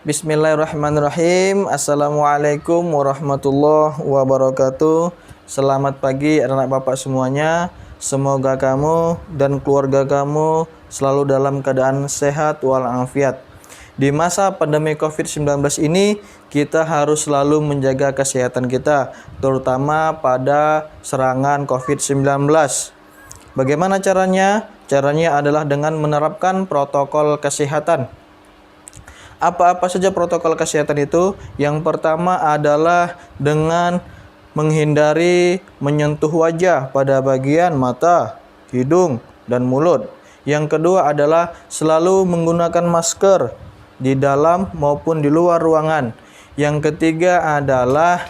Bismillahirrahmanirrahim. Assalamualaikum warahmatullahi wabarakatuh. Selamat pagi anak bapak semuanya. Semoga kamu dan keluarga kamu selalu dalam keadaan sehat walafiat. Di masa pandemi COVID-19 ini, kita harus selalu menjaga kesehatan kita, terutama pada serangan COVID-19. Bagaimana caranya? Caranya adalah dengan menerapkan protokol kesehatan. Apa-apa saja protokol kesehatan itu? Yang pertama adalah dengan menghindari menyentuh wajah pada bagian mata, hidung, dan mulut. Yang kedua adalah selalu menggunakan masker di dalam maupun di luar ruangan. Yang ketiga adalah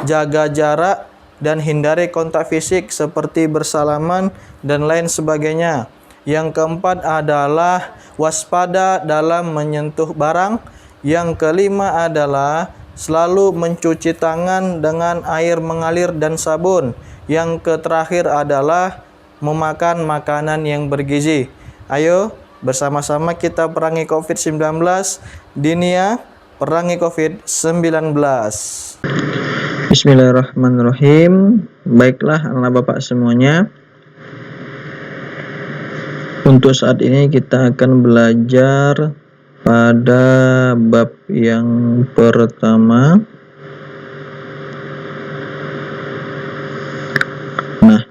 jaga jarak dan hindari kontak fisik seperti bersalaman dan lain sebagainya. Yang keempat adalah waspada dalam menyentuh barang. Yang kelima adalah selalu mencuci tangan dengan air mengalir dan sabun. Yang terakhir adalah memakan makanan yang bergizi. Ayo bersama-sama kita perangi COVID-19. Dinia, perangi COVID-19. Bismillahirrahmanirrahim. Baiklah anak bapak semuanya, untuk saat ini kita akan belajar pada bab yang pertama. Nah,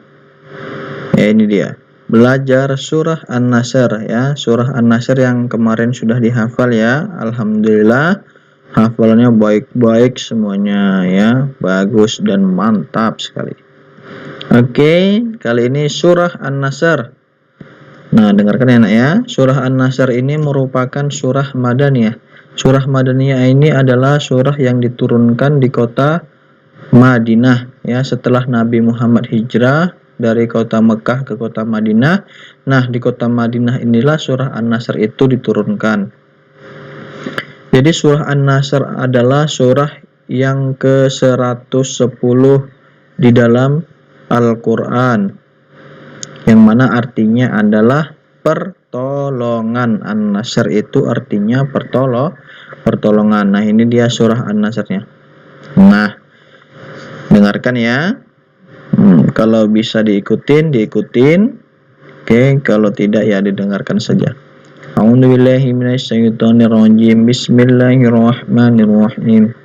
ya ini dia. Belajar surah An-Nasr ya. Surah An-Nasr yang kemarin sudah dihafal ya. Alhamdulillah hafalannya baik-baik semuanya ya. Bagus dan mantap sekali. Oke, kali ini surah An-Nasr. Nah, dengarkan ya nak ya. Surah An-Nasr ini merupakan surah Madaniyah. Surah Madaniyah ini adalah surah yang diturunkan di kota Madinah ya, setelah Nabi Muhammad hijrah dari kota Mekah ke kota Madinah. Nah, di kota Madinah inilah surah An-Nasr itu diturunkan. Jadi surah An-Nasr adalah surah yang ke-110 di dalam Al-Qur'an, yang mana artinya adalah pertolongan. An-Nasr itu artinya pertolongan. Nah, ini dia surah An-Nasr-nya. Nah, dengarkan ya. Kalau bisa diikutin. Oke, kalau tidak ya didengarkan saja. A'udzubillahi minasyaitonirrajim. Bismillahirrahmanirrahim.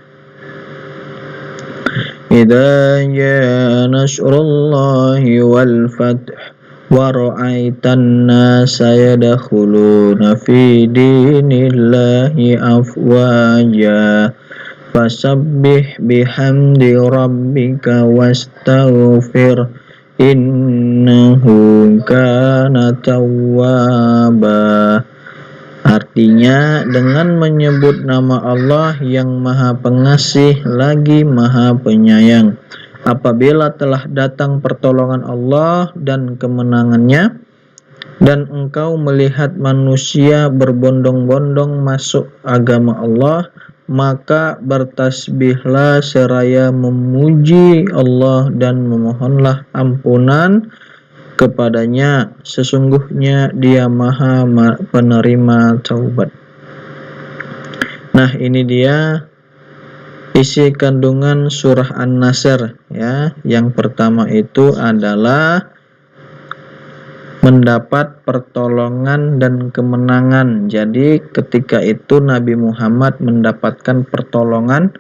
Idza jaa nasrullahi wal fath wa ra'aitan nasa yadkhuluna fi dinillahi afwaja fasabbih bihamdi rabbika wastaghfir innahu kana tawwaba. Artinya, dengan menyebut nama Allah yang Maha Pengasih lagi Maha Penyayang, apabila telah datang pertolongan Allah dan kemenangannya, dan engkau melihat manusia berbondong-bondong masuk agama Allah, maka bertasbihlah seraya memuji Allah dan memohonlah ampunan kepadanya, sesungguhnya Dia Maha penerima taubat. Nah, ini dia isi kandungan surah An-Nasr ya. Yang pertama itu adalah mendapat pertolongan dan kemenangan. Jadi ketika itu Nabi Muhammad mendapatkan pertolongan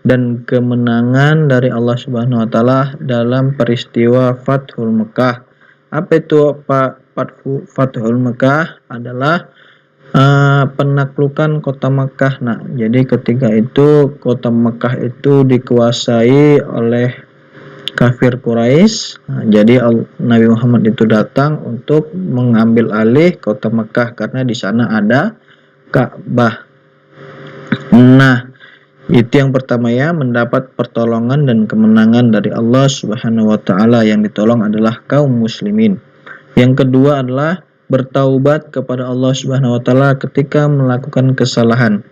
dan kemenangan dari Allah Subhanahu wa taala dalam peristiwa Fathul Mekah. Apa itu Fathul Mekah? Adalah penaklukan kota Mekah. Nah, jadi ketika itu kota Mekah itu dikuasai oleh kafir Quraisy. Nah, jadi Nabi Muhammad itu datang untuk mengambil alih kota Mekah karena di sana ada Ka'bah. Nah, itu yang pertama ya, mendapat pertolongan dan kemenangan dari Allah Subhanahu wa taala. Yang ditolong adalah kaum muslimin. Yang kedua adalah bertaubat kepada Allah Subhanahu wa taala ketika melakukan kesalahan.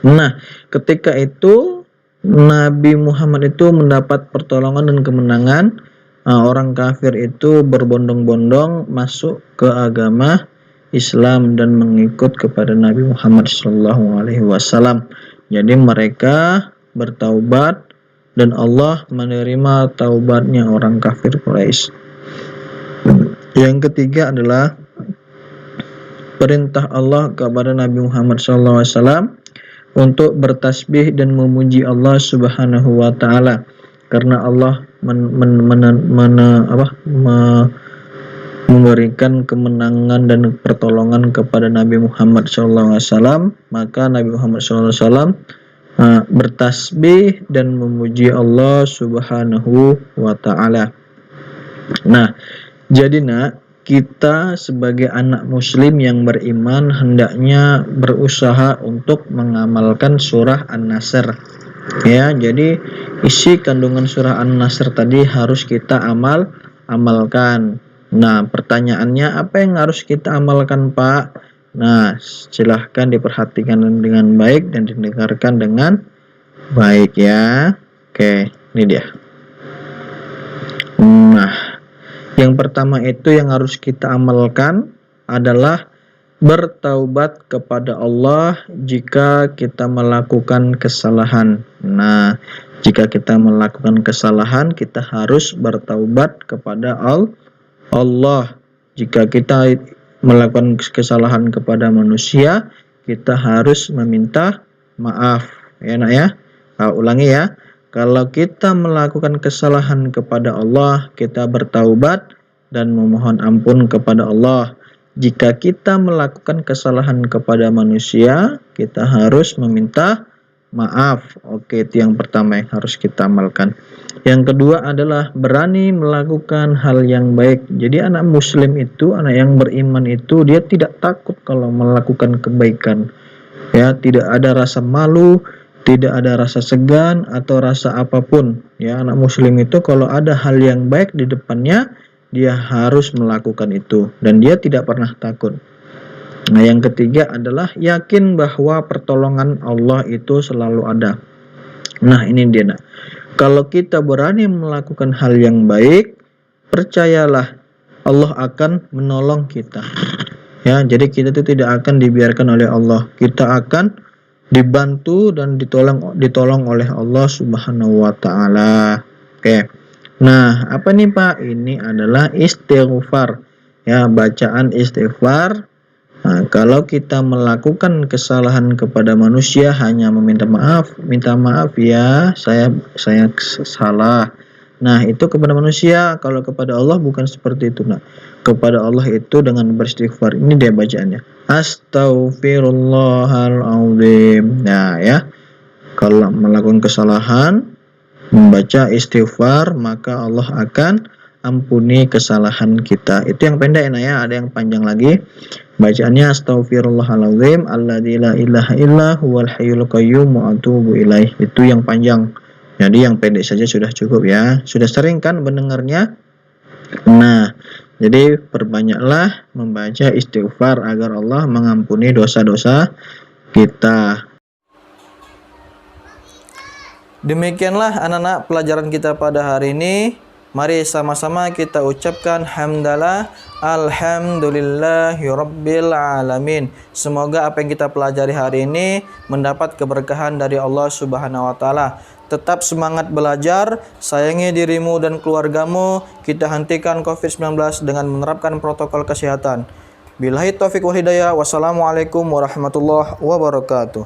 Nah, ketika itu Nabi Muhammad itu mendapat pertolongan dan kemenangan. Orang kafir itu berbondong-bondong masuk ke agama Islam dan mengikut kepada Nabi Muhammad SAW. Jadi mereka bertaubat dan Allah menerima taubatnya orang kafir Quraisy. Yang ketiga adalah perintah Allah kepada Nabi Muhammad SAW untuk bertasbih dan memuji Allah Subhanahu wa taala, karena Allah memberikan kemenangan dan pertolongan kepada Nabi Muhammad SAW. Maka Nabi Muhammad SAW bertasbih dan memuji Allah Subhanahu wa taala. Nah, jadi kita sebagai anak muslim yang beriman hendaknya berusaha untuk mengamalkan surah An-Nasr. Ya, jadi isi kandungan surah An-Nasr tadi harus kita amalkan. Nah, pertanyaannya apa yang harus kita amalkan, Pak? Nah, silahkan diperhatikan dengan baik dan didengarkan dengan baik ya. Oke, ini dia. Nah, yang pertama itu yang harus kita amalkan adalah bertaubat kepada Allah jika kita melakukan kesalahan. Nah, jika kita melakukan kesalahan, kita harus bertaubat kepada Allah. Jika kita melakukan kesalahan kepada manusia, kita harus meminta maaf. Ya, Nak ya. Ulangi ya. Kalau kita melakukan kesalahan kepada Allah, kita bertaubat dan memohon ampun kepada Allah. Jika kita melakukan kesalahan kepada manusia, kita harus meminta maaf. Oke, itu yang pertama yang harus kita amalkan. Yang kedua adalah berani melakukan hal yang baik. Jadi anak muslim itu, anak yang beriman itu, dia tidak takut kalau melakukan kebaikan. Ya, tidak ada rasa malu, tidak ada rasa segan atau rasa apapun. Ya, anak muslim itu kalau ada hal yang baik di depannya, dia harus melakukan itu dan dia tidak pernah takut. Nah, yang ketiga adalah yakin bahwa pertolongan Allah itu selalu ada. Nah, ini dia, Nak. Kalau kita berani melakukan hal yang baik, percayalah Allah akan menolong kita. Ya, jadi kita itu tidak akan dibiarkan oleh Allah. Kita akan dibantu dan ditolong oleh Allah Subhanahu wa taala. Oke. Nah, apa nih Pak? Ini adalah istighfar. Ya, bacaan istighfar. Nah, kalau kita melakukan kesalahan kepada manusia hanya minta maaf ya, saya salah. Nah, itu kepada manusia. Kalau kepada Allah bukan seperti itu, Nah. Kepada Allah itu dengan beristighfar. Ini dia bacaannya. Astaghfirullahaladzim. Nah, ya. Kalau melakukan kesalahan, membaca istighfar, maka Allah akan ampuni kesalahan kita. Itu yang pendek, ya. Ada yang panjang lagi. Bacaannya astaghfirullahaladzim alladzi la ilaha illa huwal hayyul qayyum wa atubu ilaih. Itu yang panjang. Jadi yang pendek saja sudah cukup ya. Sudah sering kan mendengarnya? Nah, jadi perbanyaklah membaca istighfar agar Allah mengampuni dosa-dosa kita. Demikianlah anak-anak pelajaran kita pada hari ini. Mari sama-sama kita ucapkan hamdalah alhamdulillahirabbil alamin. Semoga apa yang kita pelajari hari ini mendapat keberkahan dari Allah Subhanahu wa taala. Tetap semangat belajar, sayangi dirimu dan keluargamu. Kita hentikan COVID-19 dengan menerapkan protokol kesehatan. Billahi taufiq wal hidayah. Wassalamualaikum warahmatullahi wabarakatuh.